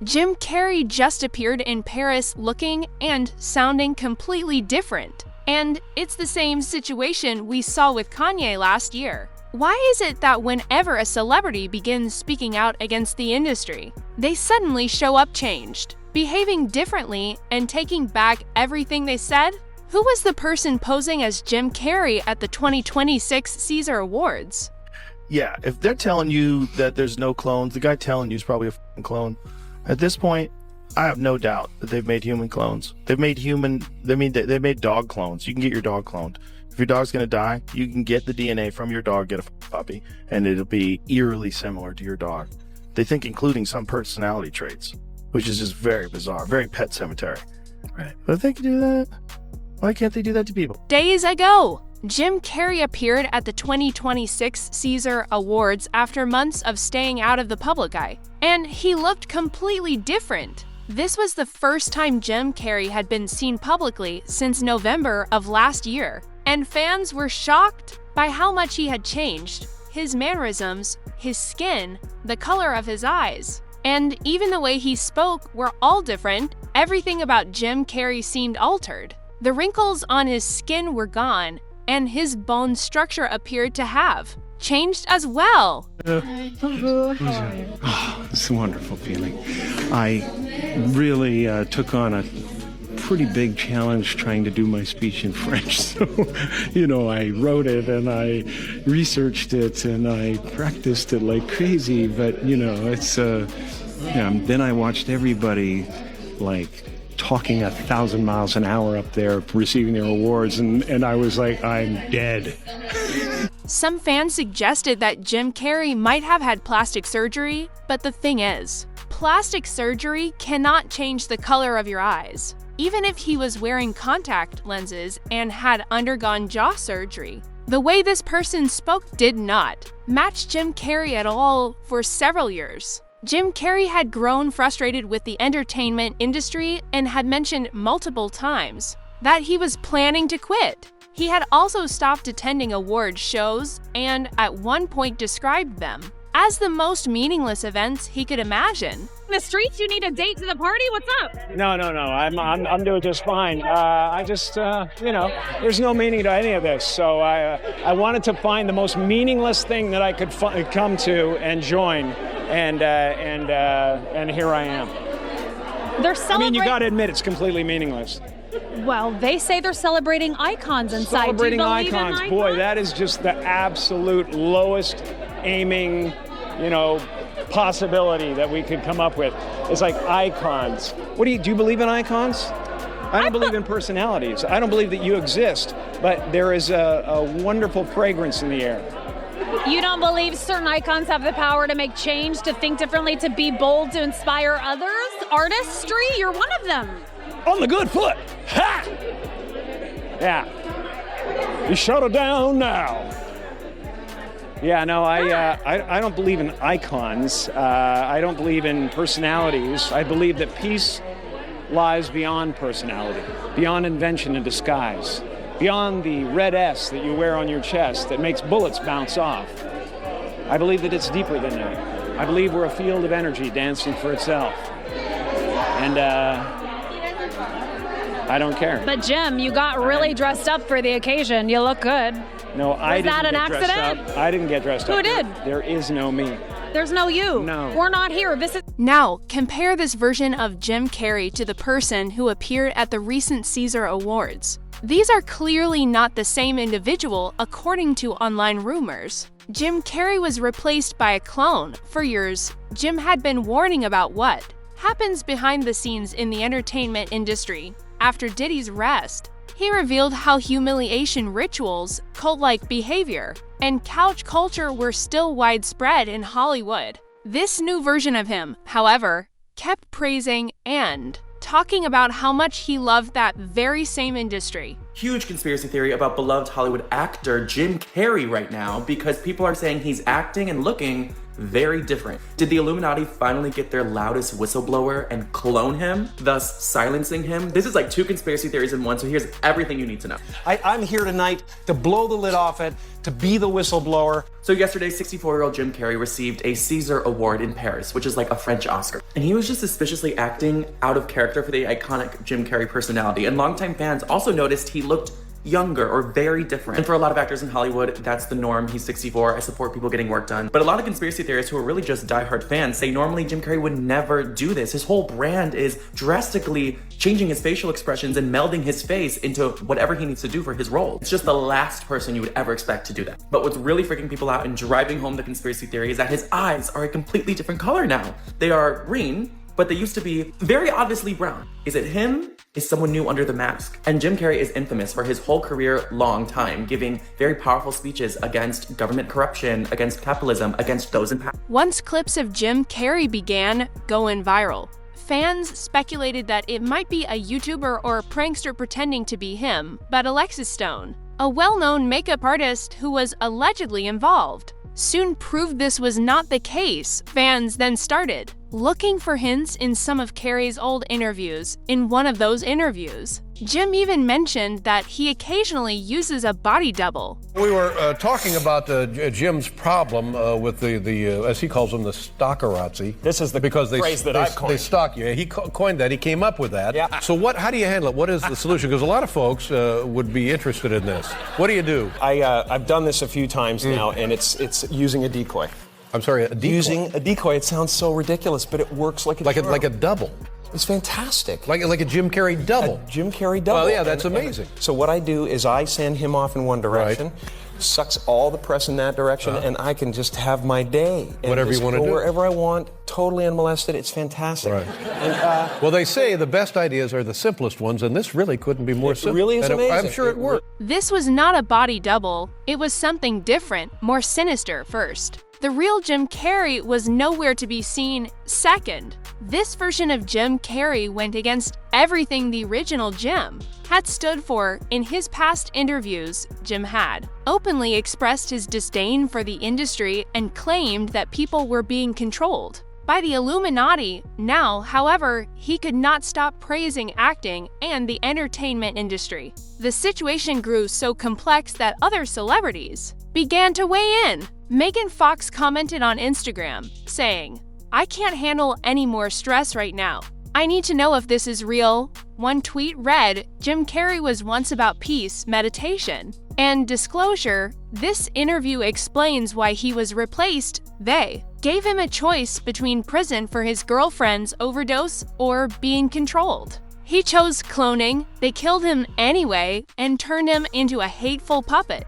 Jim Carrey just appeared in Paris looking and sounding completely different. And it's the same situation we saw with Kanye last year. Why is it that whenever a celebrity begins speaking out against the industry, they suddenly show up changed, behaving differently and taking back everything they said? Who was the person posing as Jim Carrey at the 2026 Caesar Awards? Yeah, if they're telling you that there's no clones, the guy telling you is probably a f***ing clone. At this point, I have no doubt that they've made human clones. They made dog clones. You can get your dog cloned. If your dog's going to die, you can get the DNA from your dog, get a puppy, and it'll be eerily similar to your dog. They think including some personality traits, which is just very bizarre, very Pet Cemetery. Right. But if they can do that, why can't they do that to people? Days ago, Jim Carrey appeared at the 2026 Caesar Awards after months of staying out of the public eye, and he looked completely different. This was the first time Jim Carrey had been seen publicly since November of last year, and fans were shocked by how much he had changed. His mannerisms, his skin, the color of his eyes, and even the way he spoke were all different. Everything about Jim Carrey seemed altered. The wrinkles on his skin were gone, and his bone structure appeared to have changed as well. It's a wonderful feeling. I really took on a pretty big challenge trying to do my speech in French. So, I wrote it and I researched it and I practiced it like crazy. But, it's, then I watched everybody talking 1,000 miles an hour up there receiving their awards. And I was like, I'm dead. Some fans suggested that Jim Carrey might have had plastic surgery, but the thing is, plastic surgery cannot change the color of your eyes. Even if he was wearing contact lenses and had undergone jaw surgery, the way this person spoke did not match Jim Carrey at all for several years. Jim Carrey had grown frustrated with the entertainment industry and had mentioned multiple times that he was planning to quit. He had also stopped attending award shows and at one point described them as the most meaningless events he could imagine. In the streets, you need a date to the party? What's up? No. I'm doing just fine. There's no meaning to any of this. So I wanted to find the most meaningless thing that I could come to and join, and here I am. They're celebrating. You got to admit it's completely meaningless. Well, they say they're celebrating icons inside. Celebrating Do you believe icons. in Boy, that is just the absolute lowest aiming, possibility that we could come up with. It's like icons. Do you believe in icons? I don't believe in personalities. I don't believe that you exist, but there is a wonderful fragrance in the air. You don't believe certain icons have the power to make change, to think differently, to be bold, to inspire others? Artistry? You're one of them. On the good foot. Ha! Yeah. You shut it down now. Yeah, no, I don't believe in icons. I don't believe in personalities. I believe that peace lies beyond personality, beyond invention and disguise, beyond the red S that you wear on your chest that makes bullets bounce off. I believe that it's deeper than that. I believe we're a field of energy dancing for itself. And I don't care. But Jim, you got really dressed up for the occasion. You look good. No, I didn't that an get dressed accident? up. I didn't get dressed up. Who did? There is no me. There's no you. No. We're not here. This is... Now, compare this version of Jim Carrey to the person who appeared at the recent Caesar Awards. These are clearly not the same individual according to online rumors. Jim Carrey was replaced by a clone. For years, Jim had been warning about what happens behind the scenes in the entertainment industry. After Diddy's arrest, he revealed how humiliation rituals, cult-like behavior, and couch culture were still widespread in Hollywood. This new version of him, however, kept praising and talking about how much he loved that very same industry. Huge conspiracy theory about beloved Hollywood actor Jim Carrey right now because people are saying he's acting and looking very different. Did the Illuminati finally get their loudest whistleblower and clone him, thus silencing him? This is like 2 conspiracy theories in one, so here's everything you need to know. I'm here tonight to blow the lid off it, to be the whistleblower. So yesterday, 64-year-old Jim Carrey received a Caesar Award in Paris, which is like a French Oscar. And he was just suspiciously acting out of character for the iconic Jim Carrey personality. And longtime fans also noticed he looked younger or very different. And for a lot of actors in Hollywood, that's the norm. He's 64. I support people getting work done. But a lot of conspiracy theorists who are really just diehard fans say normally Jim Carrey would never do this. His whole brand is drastically changing his facial expressions and melding his face into whatever he needs to do for his role. It's just the last person you would ever expect to do that. But what's really freaking people out and driving home the conspiracy theory is that his eyes are a completely different color now. They are green, but they used to be very obviously brown. Is it him? Is someone new under the mask? And Jim Carrey is infamous for his whole career long time, giving very powerful speeches against government corruption, against capitalism, against those in power. Once clips of Jim Carrey began going viral, fans speculated that it might be a YouTuber or a prankster pretending to be him, but Alexis Stone, a well-known makeup artist who was allegedly involved, soon proved this was not the case. Fans then started looking for hints in some of Carrey's old interviews. In one of those interviews, Jim even mentioned that he occasionally uses a body double. We were talking about Jim's problem with the as he calls them, the stalkerazzi. This is the phrase that I've coined. They stalk you. He coined that. He came up with that. Yeah. So how do you handle it? What is the solution? Because a lot of folks would be interested in this. What do you do? I've done this a few times now, and it's using a decoy. I'm sorry, a decoy? Using a decoy. It sounds so ridiculous, but it works like a charm. Like a double. It's fantastic. Like a Jim Carrey double. A Jim Carrey double. Well, yeah, that's amazing. So what I do is I send him off in one direction, sucks all the press in that direction, and I can just have my day. And whatever you want to do. Wherever I want, totally unmolested. It's fantastic. Right. And, well, they say the best ideas are the simplest ones, and this really couldn't be more simple. It really is amazing. I'm sure it worked. This was not a body double. It was something different, more sinister first. The real Jim Carrey was nowhere to be seen. Second, this version of Jim Carrey went against everything the original Jim had stood for. In his past interviews, Jim had openly expressed his disdain for the industry and claimed that people were being controlled by the Illuminati. Now, however, he could not stop praising acting and the entertainment industry. The situation grew so complex that other celebrities began to weigh in. Megan Fox commented on Instagram, saying, "I can't handle any more stress right now. I need to know if this is real." One tweet read, "Jim Carrey was once about peace, meditation, and disclosure. This interview explains why he was replaced. They gave him a choice between prison for his girlfriend's overdose or being controlled. He chose cloning. They killed him anyway and turned him into a hateful puppet."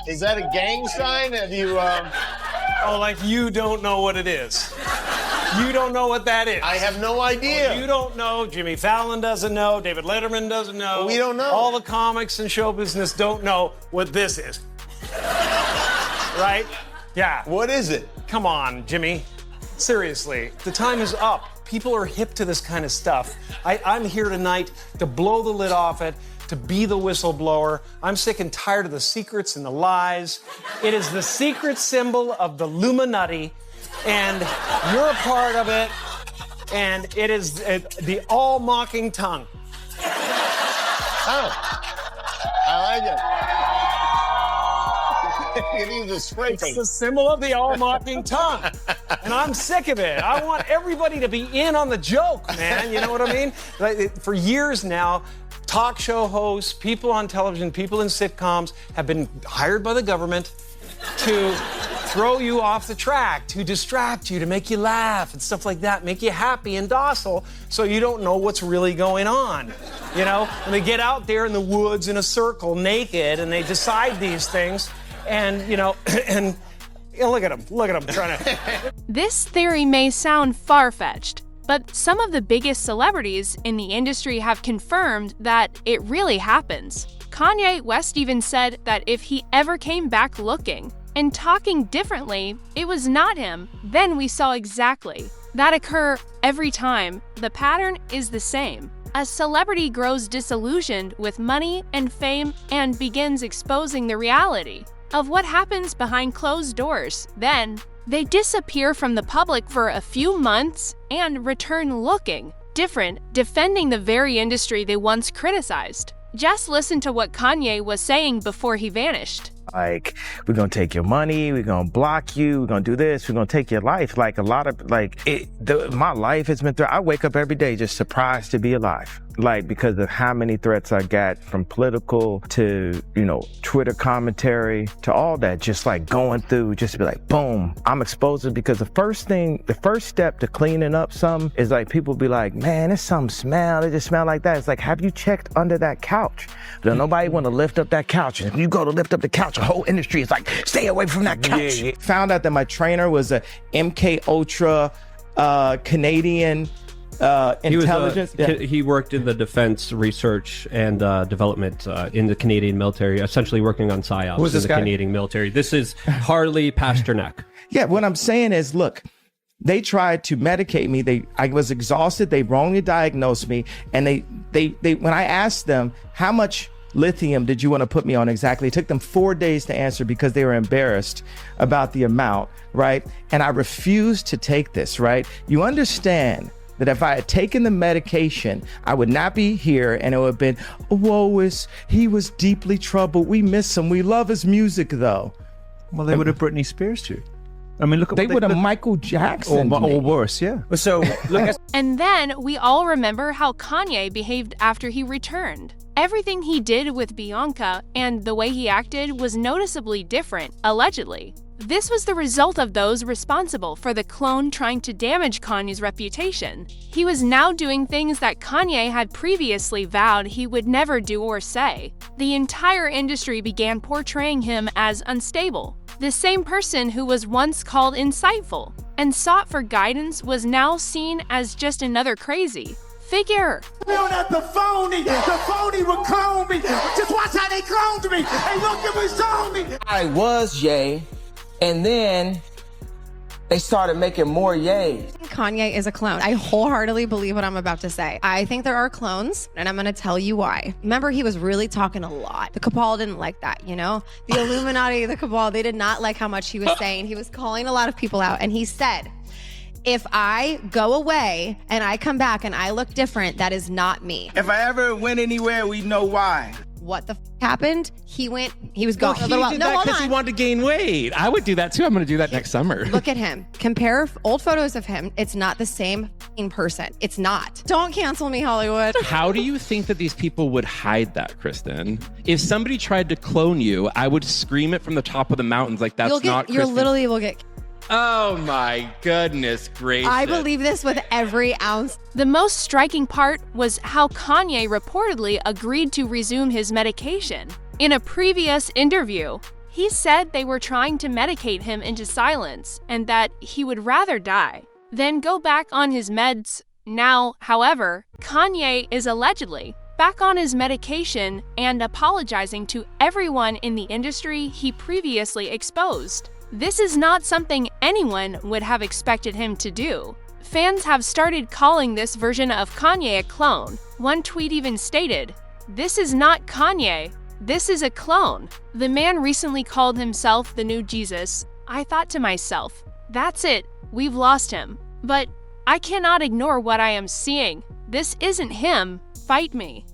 Is that a gang sign? Have you, Oh, like you don't know what it is. You don't know what that is. I have no idea. You don't know. Jimmy Fallon doesn't know. David Letterman doesn't know. We don't know. All the comics and show business don't know what this is. Right? Yeah. What is it? Come on, Jimmy. Seriously, the time is up. People are hip to this kind of stuff. I'm here tonight to blow the lid off it, to be the whistleblower. I'm sick and tired of the secrets and the lies. It is the secret symbol of the Illuminati, and you're a part of it, and it is the all-mocking tongue. Oh, I like it. It needs a spray It's paint. the symbol of the all-mocking tongue. And I'm sick of it. I want everybody to be in on the joke, man. You know what I mean? Like, for years now, talk show hosts, people on television, people in sitcoms have been hired by the government to throw you off the track, to distract you, to make you laugh and stuff like that, make you happy and docile so you don't know what's really going on. You know, and they get out there in the woods in a circle naked and they decide these things and, you know, and you know, look at them trying to... This theory may sound far-fetched, but some of the biggest celebrities in the industry have confirmed that it really happens. Kanye West even said that if he ever came back looking and talking differently, it was not him, then we saw exactly that occur every time. The pattern is the same. A celebrity grows disillusioned with money and fame and begins exposing the reality of what happens behind closed doors. Then, they disappear from the public for a few months and return looking different, defending the very industry they once criticized. Just listen to what Kanye was saying before he vanished. Like, we're gonna take your money, we're gonna block you, we're gonna do this, we're gonna take your life. Like, a lot of, my life has been through. I wake up every day just surprised to be alive. Like, because of how many threats I got from political to, you know, Twitter commentary to all that, just like going through, just to be like, boom, I'm exposed. Because the first step to cleaning up something is like, people be like, man, there's some smell, it just smell like that. It's like, have you checked under that couch? Nobody want to lift up that couch. And if you go to lift up the couch, the whole industry is like, stay away from that couch. Yeah. Found out that my trainer was a MK Ultra Canadian intelligence. He worked in the defense research and development in the Canadian military, essentially working on psyops in the Canadian military. This is Harley Pasternak. Yeah, what I'm saying is, look, they tried to medicate me. I was exhausted. They wrongly diagnosed me. And they when I asked them, how much lithium did you want to put me on exactly? It took them 4 days to answer because they were embarrassed about the amount, right? And I refused to take this, right? You understand that if I had taken the medication, I would not be here, and it would have been, he was deeply troubled. We miss him. We love his music, though. Well, they would have Britney Spears you. I mean, look at they would have Michael Jackson or worse, yeah. So look at And then we all remember how Kanye behaved after he returned. Everything he did with Bianca and the way he acted was noticeably different, allegedly. This was the result of those responsible for the clone trying to damage Kanye's reputation. He was now doing things that Kanye had previously vowed he would never do or say. The entire industry began portraying him as unstable. The same person who was once called insightful and sought for guidance was now seen as just another crazy figure. The phony would clone me. Just watch how they cloned me. Hey, look at me, saw me. I was Ye, and then they started making more Ye's. Kanye is a clone. I wholeheartedly believe what I'm about to say. I think there are clones, and I'm going to tell you why. Remember, he was really talking a lot. The cabal didn't like that, you know? The Illuminati, the cabal, they did not like how much he was saying. He was calling a lot of people out, and he said, if I go away and I come back and I look different, that is not me. If I ever went anywhere, we know why. What the happened? He was gone for a little while. He did that because he wanted to gain weight. I would do that too. I'm going to do that next summer. Look at him. Compare old photos of him. It's not the same person. It's not. Don't cancel me, Hollywood. How do you think that these people would hide that, Kristen? If somebody tried to clone you, I would scream it from the top of the mountains like that's not Kristen. You literally will get... Oh my goodness gracious. I believe this with every ounce. The most striking part was how Kanye reportedly agreed to resume his medication. In a previous interview, he said they were trying to medicate him into silence and that he would rather die than go back on his meds. Now, however, Kanye is allegedly back on his medication and apologizing to everyone in the industry he previously exposed. This is not something anyone would have expected him to do. Fans have started calling this version of Kanye a clone. One tweet even stated, "This is not Kanye, this is a clone." The man recently called himself the new Jesus. I thought to myself, that's it, we've lost him. But I cannot ignore what I am seeing. This isn't him, fight me.